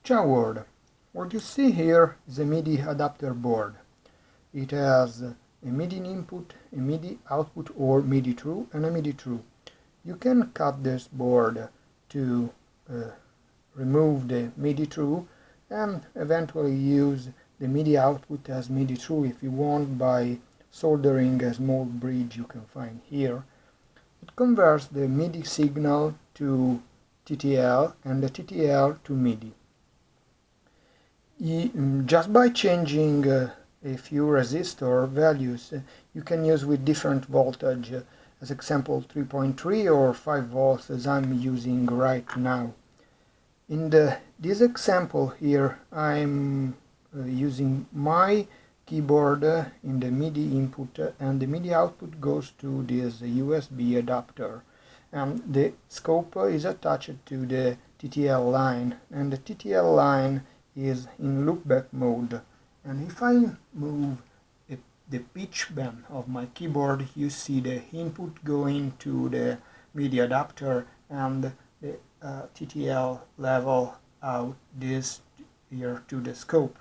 Ciao world! What you see here is a MIDI adapter board. It has a MIDI input, a MIDI output or MIDI through and a MIDI through. You can cut this board to remove the MIDI through and eventually use the MIDI output as MIDI through if you want by soldering a small bridge you can find here. It converts the MIDI signal to TTL and the TTL to MIDI. Just by changing a few resistor values, you can use with different voltage, as example 3.3 or 5 volts as I'm using right now. In this example here I'm using my keyboard in the MIDI input, and the MIDI output goes to this USB adapter, and the scope is attached to the TTL line, and the TTL line is in loopback mode. And if I move the pitch bend of my keyboard, you see the input going to the MIDI adapter and the TTL level out this here to the scope.